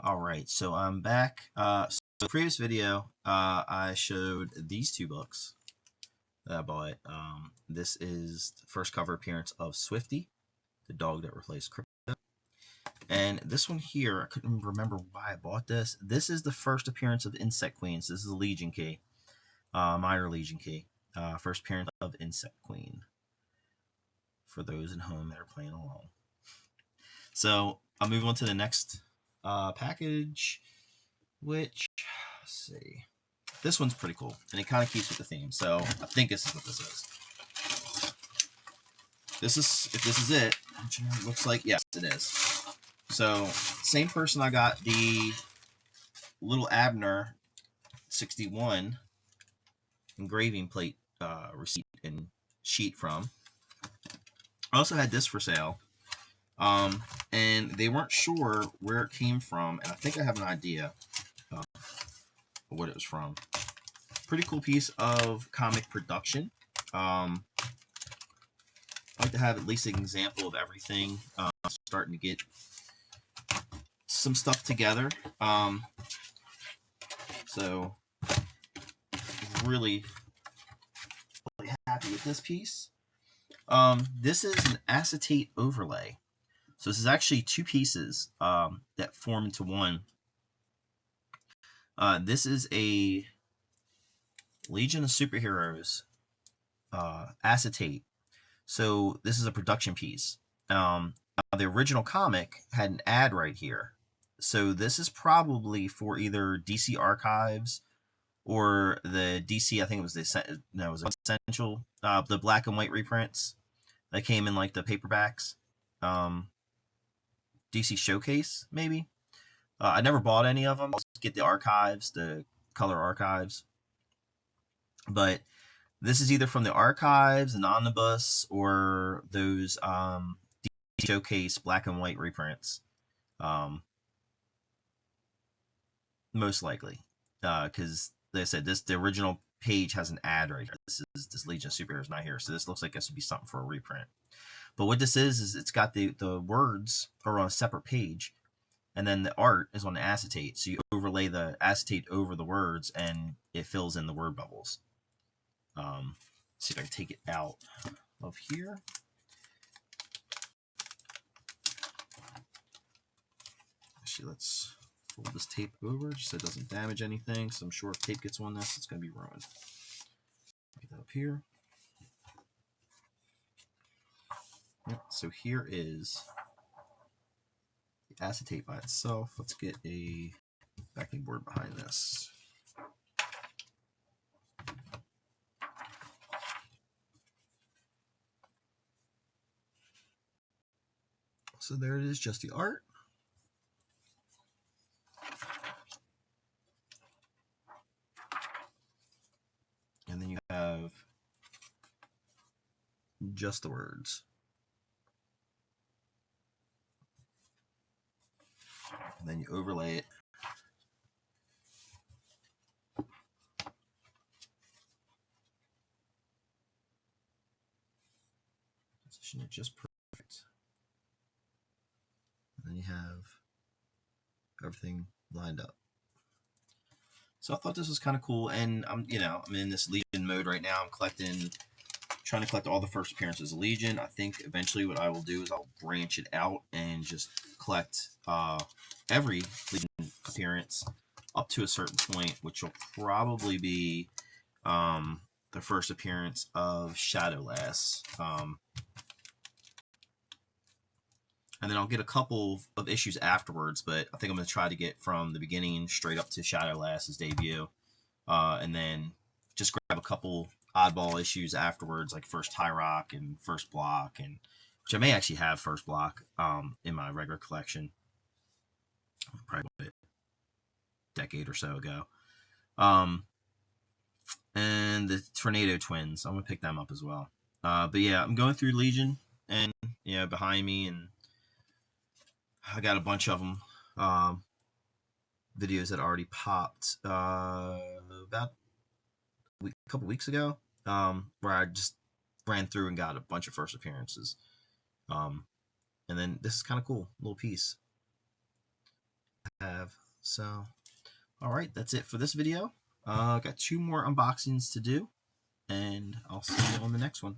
Alright, so I'm back. So the previous video, I showed these two books that I bought. This is the first cover appearance of Swifty, the dog that replaced Crypto. And this one here, I couldn't remember why I bought this. This is the first appearance of Insect Queens. This is a Legion key, minor Legion key. First appearance of Insect Queen, for those at home that are playing along. So I'll move on to the next package, which, let's see, this one's pretty cool, and it kind of keeps with the theme. So I think this is what this is. If this is it, which it looks like, yes, it is. So same person I got the little Abner 61 engraving plate receipt and sheet from. I also had this for sale. And they weren't sure where it came from, and I think I have an idea of what it was from. Pretty cool piece of comic production. I like to have at least an example of everything. Starting to get some stuff together. So really happy with this piece. This is an acetate overlay. So this is actually two pieces that form into one. This is a Legion of Superheroes acetate. So this is a production piece. The original comic had an ad right here. So this is probably for either DC Archives or the DC, I think it was the, no, it was Essential, the black and white reprints that came in like the paperbacks. DC Showcase, maybe. I never bought any of them. I'll just get the archives, the color archives. But this is either from the archives, an omnibus, or those DC Showcase black and white reprints. Most likely, because like I said, the original page has an ad right here. This Legion of Superheroes not here, so this looks like this would be something for a reprint. But what this is it's got the words are on a separate page, and then the art is on the acetate. So you overlay the acetate over the words, and it fills in the word bubbles. See if I can take it out of here. Actually, let's fold this tape over just so it doesn't damage anything. So I'm sure if tape gets on this, it's going to be ruined. Get that up here. Yep, so here is the acetate by itself. Let's get a backing board behind this. So there it is, just the art. And then you have just the words. And then you overlay it. Position it just perfect. And then you have everything lined up. So I thought this was kind of cool, and I'm in this Legion mode right now. I'm trying to collect all the first appearances of Legion. I think eventually what I will do is I'll branch it out and just collect every Legion appearance up to a certain point, which will probably be the first appearance of Shadowlass. And then I'll get a couple of issues afterwards, but I think I'm going to try to get from the beginning straight up to Shadowlass's debut. And then just grab a couple oddball issues afterwards, like first High Rock and first Block, and which I may actually have first Block in my regular collection. Probably a decade or so ago. And the Tornado Twins, I'm going to pick them up as well. But yeah, I'm going through Legion, and behind me, and I got a bunch of them. Videos that already popped about a couple weeks ago, where I just ran through and got a bunch of first appearances. And then this is kind of cool, little piece. have. So, all right, that's it for this video. Got 2 more unboxings to do, and I'll see you on the next one.